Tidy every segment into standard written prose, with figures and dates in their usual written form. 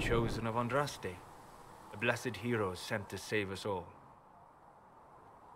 chosen of Andraste, a blessed hero sent to save us all.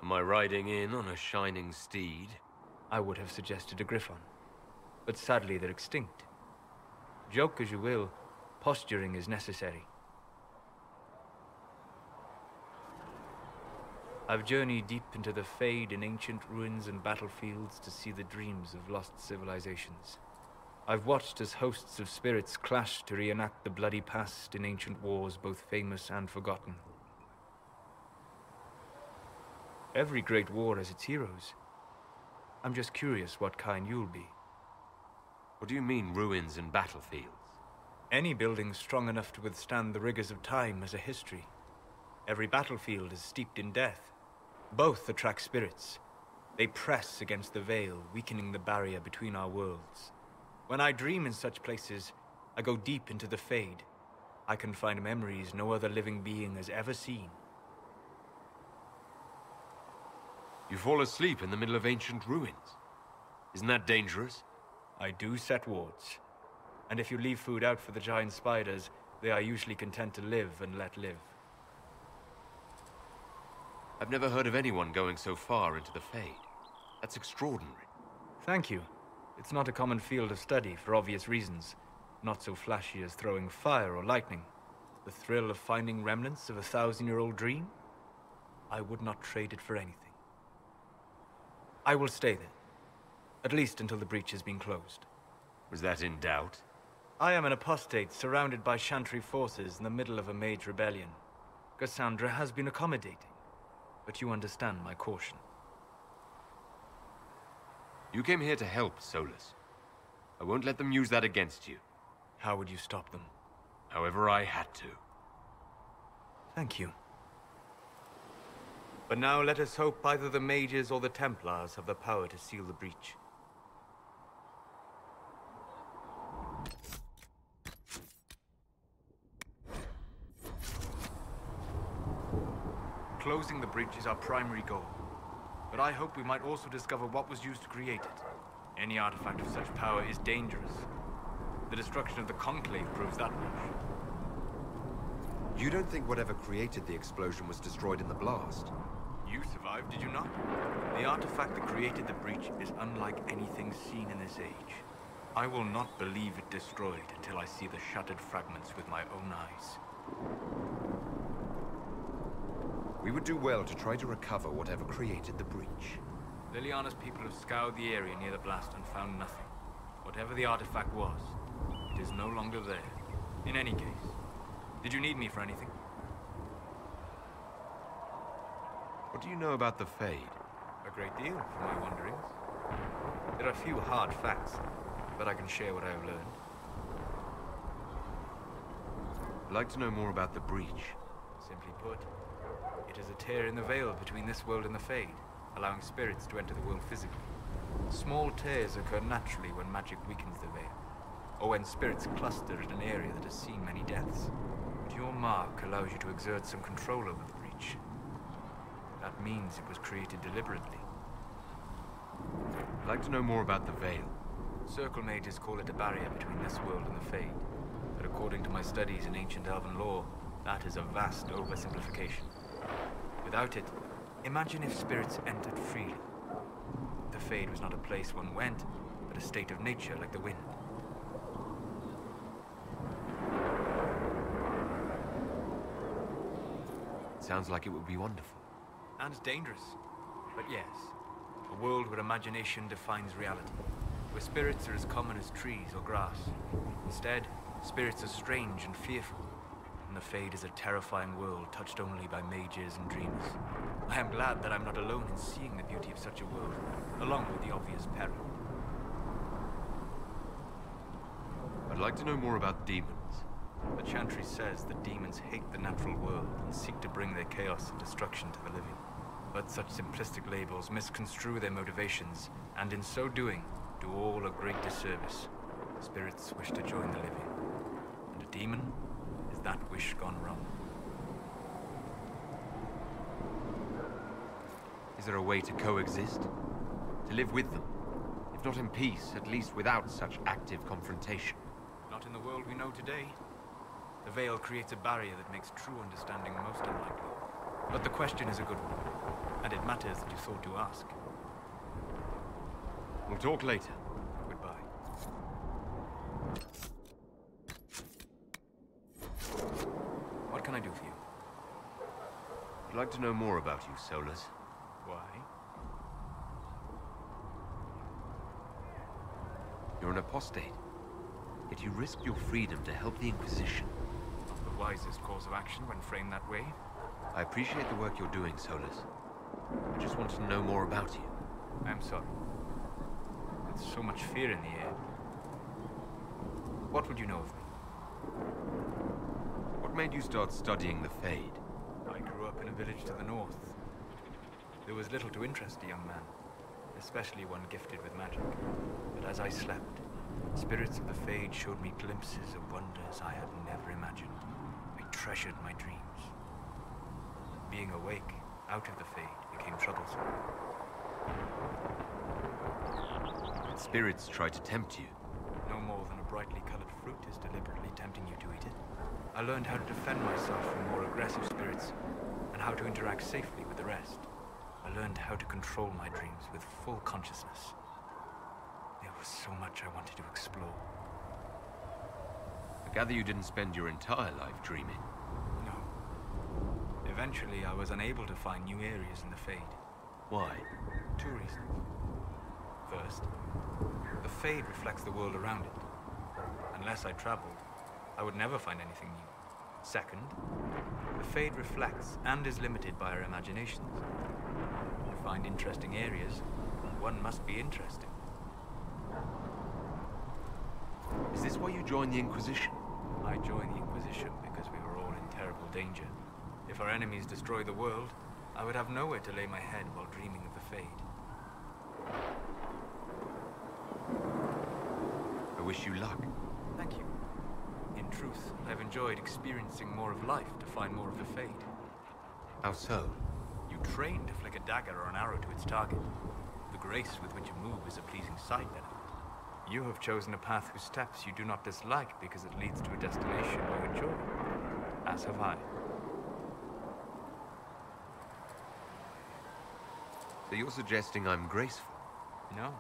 Am I riding in on a shining steed? I would have suggested a griffon, but sadly they're extinct. Joke as you will, posturing is necessary. I've journeyed deep into the Fade in ancient ruins and battlefields to see the dreams of lost civilizations. I've watched as hosts of spirits clash to reenact the bloody past in ancient wars both famous and forgotten. Every great war has its heroes. I'm just curious what kind you'll be. What do you mean, ruins and battlefields? Any building strong enough to withstand the rigors of time has a history. Every battlefield is steeped in death. Both attract spirits. They press against the veil, weakening the barrier between our worlds. When I dream in such places, I go deep into the Fade. I can find memories no other living being has ever seen. You fall asleep in the middle of ancient ruins. Isn't that dangerous? I do set wards. And if you leave food out for the giant spiders, they are usually content to live and let live. I've never heard of anyone going so far into the Fade. That's extraordinary. Thank you. It's not a common field of study for obvious reasons. Not so flashy as throwing fire or lightning. The thrill of finding remnants of a 1,000-year-old dream? I would not trade it for anything. I will stay there. At least until the breach has been closed. Was that in doubt? I am an apostate surrounded by Chantry forces in the middle of a mage rebellion. Cassandra has been accommodating, but you understand my caution. You came here to help, Solus. I won't let them use that against you. How would you stop them? However I had to. Thank you. But now let us hope either the mages or the Templars have the power to seal the breach. Closing the breach is our primary goal. But I hope we might also discover what was used to create it. Any artifact of such power is dangerous. The destruction of the Conclave proves that much. You don't think whatever created the explosion was destroyed in the blast? You survived, did you not? The artifact that created the breach is unlike anything seen in this age. I will not believe it destroyed until I see the shattered fragments with my own eyes. We would do well to try to recover whatever created the breach. Liliana's people have scoured the area near the blast and found nothing. Whatever the artifact was, it is no longer there. In any case, did you need me for anything? What do you know about the Fade? A great deal, from my wanderings. There are a few hard facts, but I can share what I have learned. I'd like to know more about the breach. Simply put, it is a tear in the veil between this world and the Fade, allowing spirits to enter the world physically. Small tears occur naturally when magic weakens the veil, or when spirits cluster at an area that has seen many deaths. But your mark allows you to exert some control over the breach. That means it was created deliberately. I'd like to know more about the veil. Circle mages call it a barrier between this world and the Fade, but according to my studies in ancient elven lore, that is a vast oversimplification. Without it, imagine if spirits entered freely. The Fade was not a place one went, but a state of nature like the wind. It sounds like it would be wonderful. And dangerous. But yes, a world where imagination defines reality, where spirits are as common as trees or grass. Instead, spirits are strange and fearful, and the Fade is a terrifying world touched only by mages and dreamers. I am glad that I'm not alone in seeing the beauty of such a world, along with the obvious peril. I'd like to know more about demons. The Chantry says that demons hate the natural world and seek to bring their chaos and destruction to the living. But such simplistic labels misconstrue their motivations, and in so doing, do all a great disservice. Spirits wish to join the living, and a demon is that wish gone wrong. Is there a way to coexist? To live with them? If not in peace, at least without such active confrontation? Not in the world we know today. The veil creates a barrier that makes true understanding most unlikely. But the question is a good one, and it matters that you thought to ask. We'll talk later. Goodbye. What can I do for you? I'd like to know more about you, Solus. Why? You're an apostate, yet you risk your freedom to help the Inquisition. Not the wisest course of action when framed that way. I appreciate the work you're doing, Solus. I just want to know more about you. I'm sorry. There's so much fear in the air. What would you know of me? What made you start studying the Fade? I grew up in a village to the north. There was little to interest a young man, especially one gifted with magic. But as I slept, spirits of the Fade showed me glimpses of wonders I had never imagined. I treasured my dreams. Being awake, out of the Fade, became troublesome. Spirits try to tempt you. No more than a brightly colored fruit is deliberately tempting you to eat it. I learned how to defend myself from more aggressive spirits, and how to interact safely with the rest. I learned how to control my dreams with full consciousness. There was so much I wanted to explore. I gather you didn't spend your entire life dreaming. No. Eventually, I was unable to find new areas in the Fade. Why? 2 reasons. First, the Fade reflects the world around it. Unless I traveled, I would never find anything new. Second, the Fade reflects and is limited by our imaginations. To find interesting areas, one must be interesting. Is this why you joined the Inquisition? I joined the Inquisition because we were all in terrible danger. If our enemies destroy the world, I would have nowhere to lay my head while dreaming of the Fade. I wish you luck. Thank you. In truth, I've enjoyed experiencing more of life to find more of the Fade. How so? You train to flick a dagger or an arrow to its target. The grace with which you move is a pleasing sight, then. You have chosen a path whose steps you do not dislike because it leads to a destination you enjoy. As have I. So you're suggesting I'm graceful? No.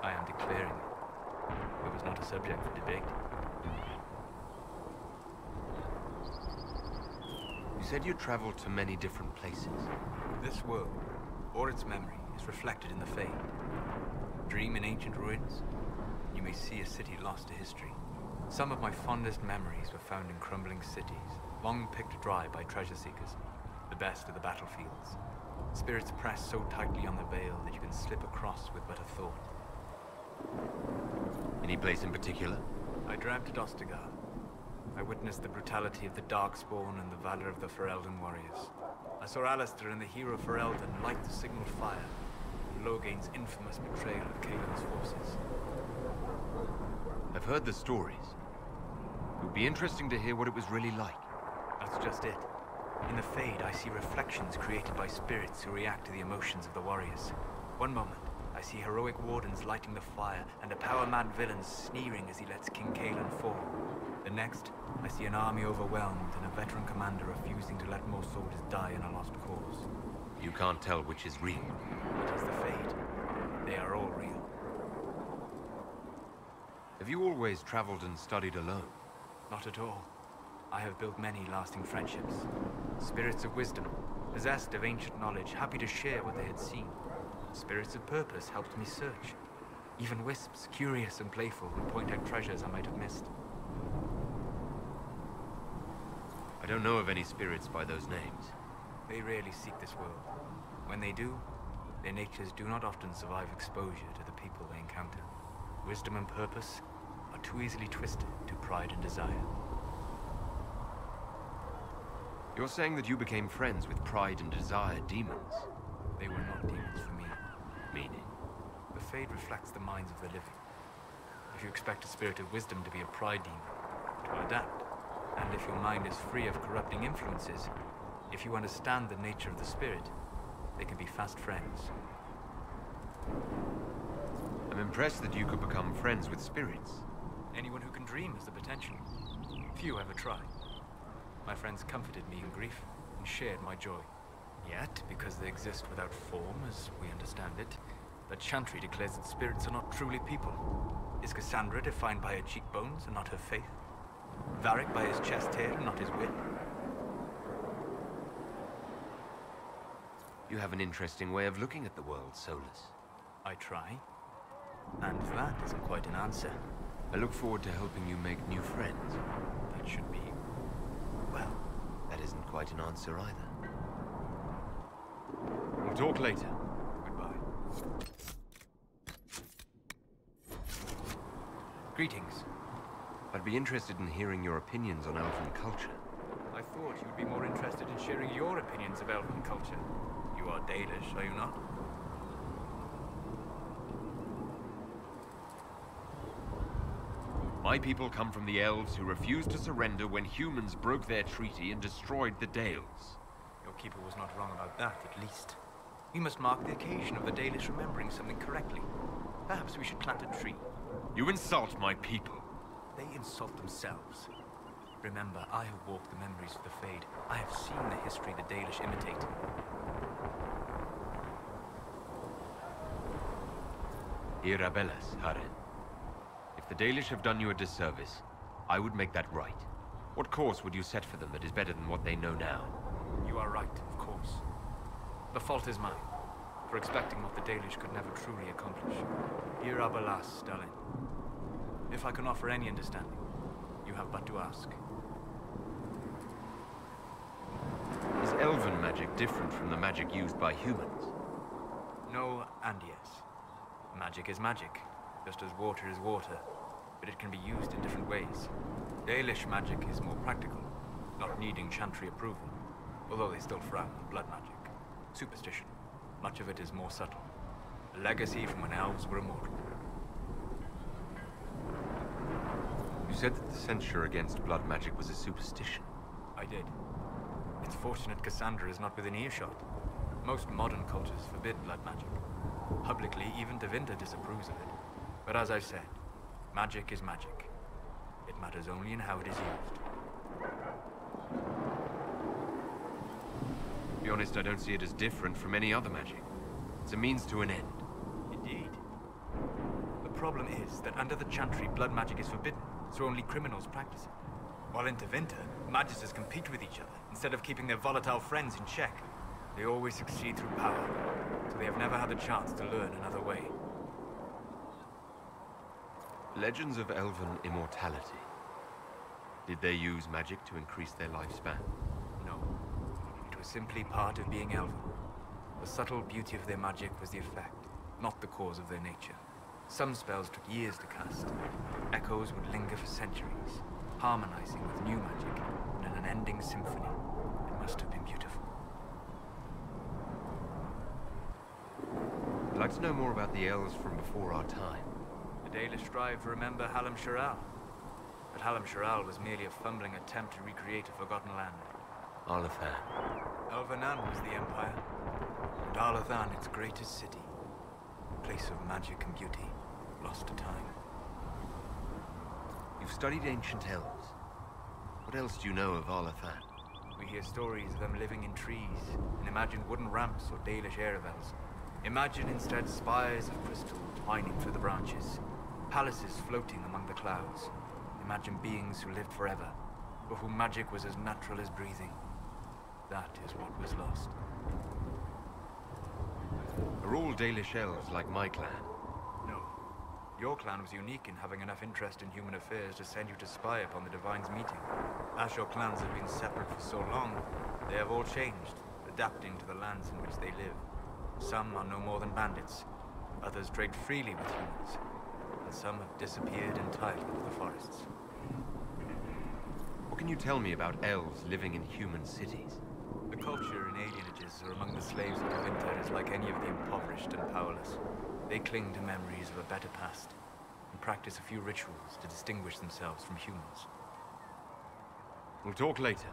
I am declaring it. It was not a subject for debate. You said you traveled to many different places. This world, or its memory, is reflected in the Fade. Dream in ancient ruins, you may see a city lost to history. Some of my fondest memories were found in crumbling cities, long picked dry by treasure seekers, the best of the battlefields. Spirits press so tightly on the veil that you can slip across with but a thought. Any place in particular? I dreamt at Ostagar. I witnessed the brutality of the Darkspawn and the valor of the Ferelden warriors. I saw Alistair and the hero Ferelden light the signal fire, and Logain's infamous betrayal of Caelan's forces. I've heard the stories. It would be interesting to hear what it was really like. That's just it. In the Fade, I see reflections created by spirits who react to the emotions of the warriors. One moment, I see heroic wardens lighting the fire, and a power-mad villain sneering as he lets King Caelan fall. The next, I see an army overwhelmed and a veteran commander refusing to let more soldiers die in a lost cause. You can't tell which is real. It is the Fade. They are all real. Have you always traveled and studied alone? Not at all. I have built many lasting friendships. Spirits of wisdom, possessed of ancient knowledge, happy to share what they had seen. Spirits of purpose helped me search. Even wisps, curious and playful, would point out treasures I might have missed. I don't know of any spirits by those names. They rarely seek this world. When they do, their natures do not often survive exposure to the people they encounter. Wisdom and purpose are too easily twisted to pride and desire. You're saying that you became friends with pride and desire demons? They were not demons for me. Meaning? The Fade reflects the minds of the living. If you expect a spirit of wisdom to be a pride demon, it will adapt. And if your mind is free of corrupting influences, if you understand the nature of the spirit, they can be fast friends. I'm impressed that you could become friends with spirits. Anyone who can dream has the potential. Few ever try. My friends comforted me in grief and shared my joy. Yet, because they exist without form, as we understand it, the Chantry declares that spirits are not truly people. Is Cassandra defined by her cheekbones and not her faith? Varric by his chest hair and not his wit? You have an interesting way of looking at the world, Solus. I try. And that isn't quite an answer. I look forward to helping you make new friends. That should be... well... That isn't quite an answer either. We'll talk later. Goodbye. Greetings. I'd be interested in hearing your opinions on elven culture. I thought you'd be more interested in sharing your opinions of elven culture. You are Dalish, are you not? My people come from the elves who refused to surrender when humans broke their treaty and destroyed the Dales. Your keeper was not wrong about that, at least. We must mark the occasion of the Dalish remembering something correctly. Perhaps we should plant a tree. You insult my people. They insult themselves. Remember, I have walked the memories of the Fade. I have seen the history the Dalish imitate. Irabellas, Haren. If the Dalish have done you a disservice, I would make that right. What course would you set for them that is better than what they know now? You are right, of course. The fault is mine, for expecting what the Dalish could never truly accomplish. Irabellas, Stalin. If I can offer any understanding, you have but to ask. Is elven magic different from the magic used by humans? No and yes. Magic is magic, just as water is water, but it can be used in different ways. Dalish magic is more practical, not needing Chantry approval, although they still frown on blood magic. Superstition. Much of it is more subtle. A legacy from when elves were immortal. You said that the censure against blood magic was a superstition. I did. It's fortunate Cassandra is not within earshot. Most modern cultures forbid blood magic. Publicly, even Devinter disapproves of it. But as I've said, magic is magic. It matters only in how it is used. To be honest, I don't see it as different from any other magic. It's a means to an end. Indeed. The problem is that under the Chantry, blood magic is forbidden, so only criminals practice it. While in Devinter, magisters compete with each other, instead of keeping their volatile friends in check. They always succeed through power, so they have never had the chance to learn another way. Legends of elven immortality. Did they use magic to increase their lifespan? No. It was simply part of being elven. The subtle beauty of their magic was the effect, not the cause of their nature. Some spells took years to cast. Echoes would linger for centuries, harmonizing with new magic in an unending symphony. It must have been beautiful. I'd like to know more about the elves from before our time. The Dalish strive to remember Hallam Sharal. But Hallam Sharal was merely a fumbling attempt to recreate a forgotten land. Arlathan. Elvanan was the empire, and Arlathan its greatest city. A place of magic and beauty, lost to time. You've studied ancient elves. What else do you know of Arlathan? We hear stories of them living in trees, and imagine wooden ramps or Dalish aeravels. Imagine instead spires of crystal twining through the branches, palaces floating among the clouds. Imagine beings who lived forever, for whom magic was as natural as breathing. That is what was lost. Are all Dalish elves like my clan? No. Your clan was unique in having enough interest in human affairs to send you to spy upon the Divine's meeting. As your clans have been separate for so long, they have all changed, adapting to the lands in which they live. Some are no more than bandits, others trade freely with humans, and some have disappeared entirely into the forests. What can you tell me about elves living in human cities? The culture in alienages or among the slaves of Devinter is like any of the impoverished and powerless. They cling to memories of a better past, and practice a few rituals to distinguish themselves from humans. We'll talk later.